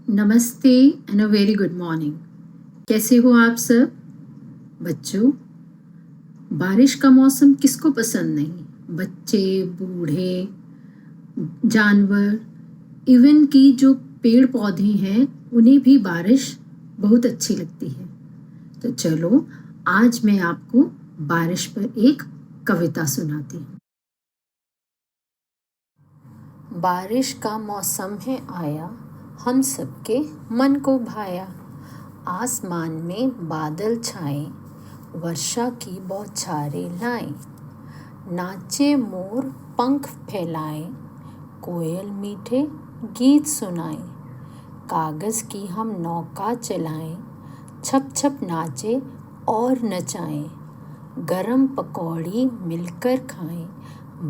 नमस्ते and a very good morning. कैसे हो आप सब बच्चों? बारिश का मौसम किसको पसंद नहीं? बच्चे, बूढ़े, जानवर, इवन कि जो पेड़ पौधे हैं उन्हें भी बारिश बहुत अच्छी लगती है। तो चलो आज मैं आपको बारिश पर एक कविता सुनाती हूँ। बारिश का मौसम है आया, हम सबके मन को भाया। आसमान में बादल छाए, वर्षा की बौछारें लाएं। नाचे मोर पंख फैलाए, कोयल मीठे गीत सुनाए। कागज़ की हम नौका चलाएं, छप छप नाचे और नचाएं। गरम पकौड़ी मिलकर खाएं,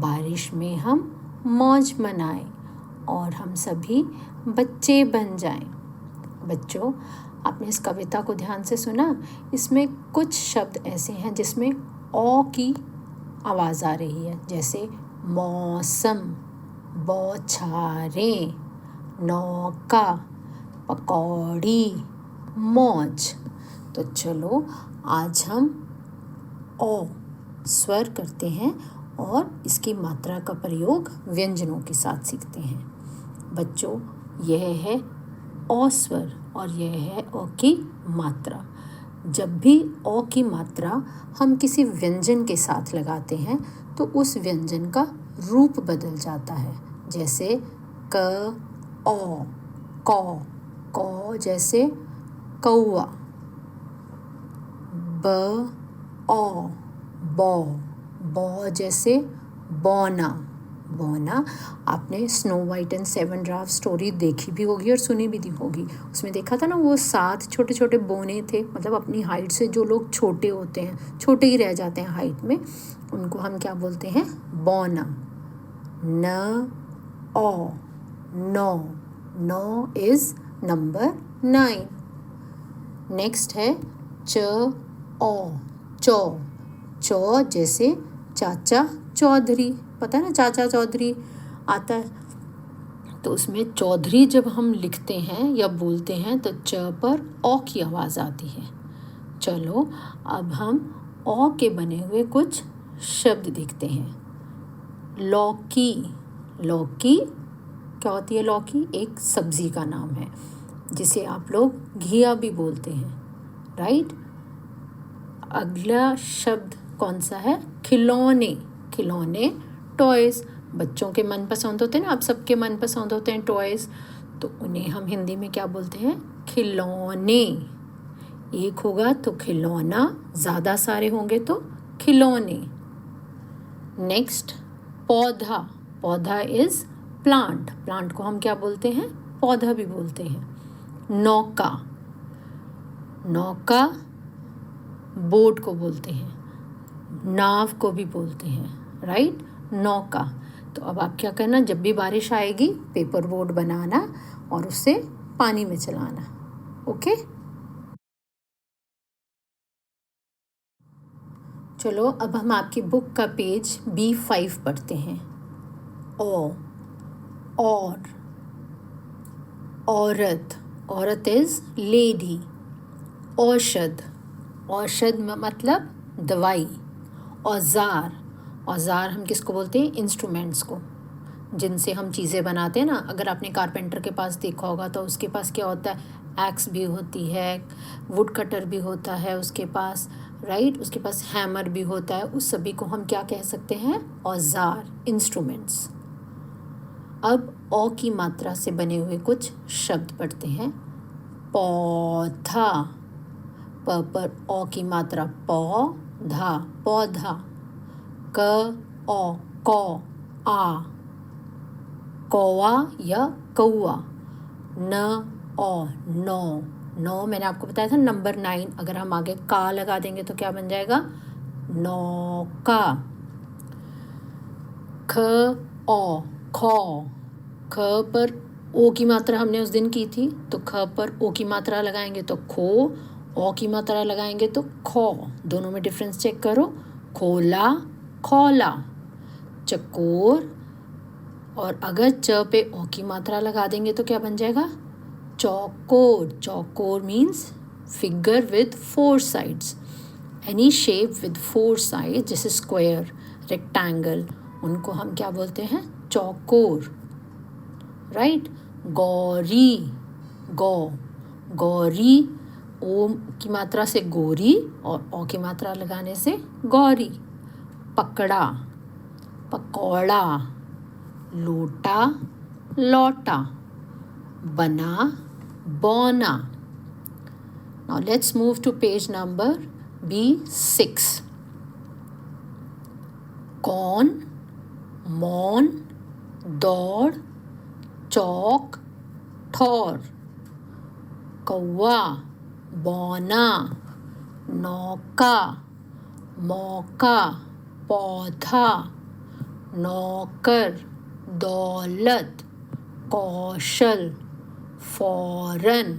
बारिश में हम मौज मनाएं और हम सभी बच्चे बन जाएं। बच्चों, आपने इस कविता को ध्यान से सुना? इसमें कुछ शब्द ऐसे हैं जिसमें ओ की आवाज़ आ रही है, जैसे मौसम, बौछारें, नौका, पकौड़ी, मौज। तो चलो आज हम ओ स्वर करते हैं और इसकी मात्रा का प्रयोग व्यंजनों के साथ सीखते हैं। बच्चों, यह है ओ स्वर और यह है ओ की मात्रा। जब भी ओ की मात्रा हम किसी व्यंजन के साथ लगाते हैं तो उस व्यंजन का रूप बदल जाता है। जैसे क, ओ, कौ, कौ जैसे कौआ। ब, ओ, बौ, बौ जैसे बौना, बौना। आपने snow white and seven draft story देखी भी होगी और सुनी भी होगी। उसमें देखा था ना, वो 7 छोटे छोटे बोने थे, मतलब अपनी हाइट से जो लोग छोटे होते हैं, छोटे ही रह जाते हैं हाइट में, उनको हम क्या बोलते हैं? बौना। न, ओ, नौ, नौ इज नंबर 9। नेक्स्ट है च, ओ, चौ, चौ जैसे चाचा चौधरी। पता है ना, चाचा चौधरी आता है तो उसमें चौधरी जब हम लिखते हैं या बोलते हैं तो च पर ओ की आवाज़ आती है। चलो अब हम ओ के बने हुए कुछ शब्द देखते हैं। लौकी, लौकी क्या होती है? लौकी एक सब्जी का नाम है जिसे आप लोग घिया भी बोलते हैं, राइट। अगला शब्द कौन सा है? खिलौने, खिलौने टॉयज़। बच्चों के मनपसंद होते हैं ना, आप सबके मनपसंद होते हैं टॉयज़, तो उन्हें हम हिंदी में क्या बोलते हैं? खिलौने। एक होगा तो खिलौना, ज़्यादा सारे होंगे तो खिलौने। नेक्स्ट पौधा, पौधा इज़ प्लांट, प्लांट को हम क्या बोलते हैं? पौधा भी बोलते हैं। नौका, नौका बोट को बोलते हैं, नाव को भी बोलते हैं, राइट। नौका। तो अब आप क्या करना, जब भी बारिश आएगी पेपर बोट बनाना और उसे पानी में चलाना, ओके। चलो अब हम आपकी बुक का पेज B5 पढ़ते हैं। ओ, और, औरत, औरत इज़ लेडी। औषध, औषध मतलब दवाई। औजार, औजार हम किसको बोलते हैं? इंस्ट्रूमेंट्स को, जिनसे हम चीज़ें बनाते हैं ना। अगर आपने कारपेंटर के पास देखा होगा तो उसके पास क्या होता है? एक्स भी होती है, वुड कटर भी होता है उसके पास, राइट। उसके पास हैमर भी होता है। उस सभी को हम क्या कह सकते हैं? औजार, इंस्ट्रूमेंट्स। अब ओ की मात्रा से बने हुए कुछ शब्द पढ़ते हैं। पौधा, प पर ओ की मात्रा पौधा, पौधा। क, ओ, कौ, आ, कौवा या कौआ। न, ओ, नौ, नौ मैंने आपको बताया था नंबर 9। अगर हम आगे का लगा देंगे तो क्या बन जाएगा? नौका। ख, ओ, खौ, ख पर ओ की मात्रा हमने उस दिन की थी, तो ख पर ओ की मात्रा लगाएंगे तो खो, ओ की मात्रा लगाएंगे तो खौ। दोनों में डिफरेंस चेक करो। खोला, खौला। चकोर, और अगर च पे ओ की मात्रा लगा देंगे तो क्या बन जाएगा? चौकोर, चौकोर means figure with 4 sides. Any shape with 4 sides जैसे स्क्वायर, रेक्टेंगल, उनको हम क्या बोलते हैं? चौकोर. राइट. गौरी, गौरी, ओ की मात्रा से गोरी और ओ की मात्रा लगाने से गौरी. पकड़ा, पकौड़ा, लोटा, लौटा, बना, बौना. Now let's move to page number B6. कौन, मौन, दौड़, चौक, ठौर. कौवा, बौना, नौका, मौका, पौधा, नौकर, दौलत, कौशल, फौरन.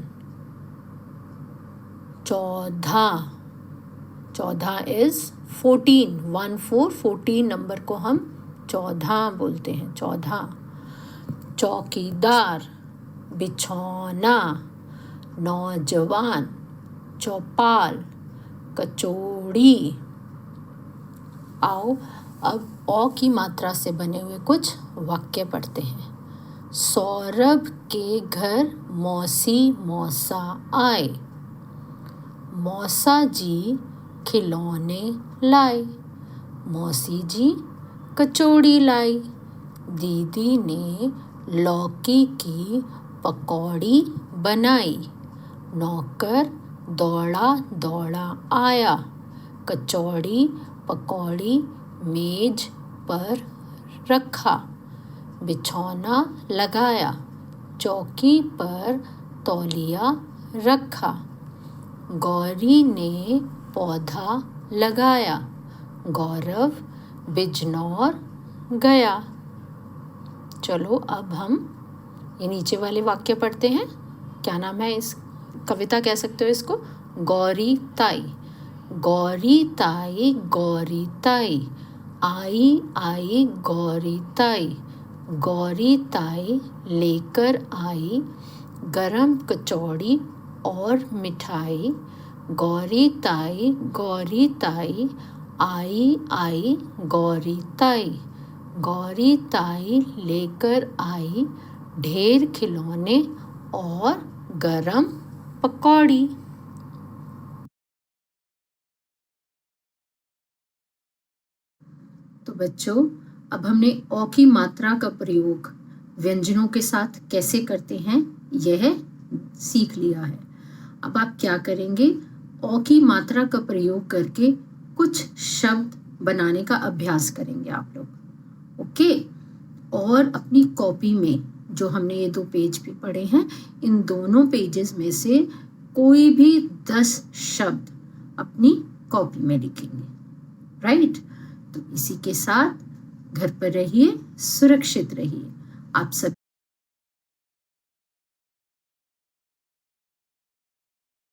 चौदह, चौदह इज 14, 14 नंबर को हम चौदह बोलते हैं. चौदह. चौकीदार, बिछौना, नौजवान, चौपाल, कचौड़ी. आओ अब औ की मात्रा से बने हुए कुछ वाक्य पढ़ते हैं. सौरभ के घर मौसी मौसा आए. मौसा जी खिलौने लाए. मौसी जी कचौड़ी लाई. दीदी ने लौकी की पकौड़ी बनाई. नौकर दौड़ा दौड़ा आया. कचौड़ी पकौड़ी मेज पर रखा. बिछौना लगाया. चौकी पर तौलिया रखा. गौरी ने पौधा लगाया. गौरव बिजनौर गया. चलो अब हम ये नीचे वाले वाक्य पढ़ते हैं. क्या नाम है इस कविता, कह सकते हो इसको? गौरी ताई. गौरी ताई, गौरी ताई, आई आई गौरी ताई. गौरी ताई लेकर आई गरम कचौड़ी और मिठाई. गौरी ताई आई आई गौरी ताई. गौरी ताई लेकर आई ढेर खिलौने और गरम पकौड़ी. तो बच्चों, अब हमने औ की मात्रा का प्रयोग व्यंजनों के साथ कैसे करते हैं यह सीख लिया है. अब आप क्या करेंगे? औ की मात्रा का प्रयोग करके कुछ शब्द बनाने का अभ्यास करेंगे आप लोग. ओके. और अपनी कॉपी में जो हमने ये 2 पेज भी पढ़े हैं, इन दोनों पेजेस में से कोई भी 10 शब्द अपनी कॉपी में लिखेंगे. राइट. तो इसी के साथ घर पर रहिए, सुरक्षित रहिए. आप सब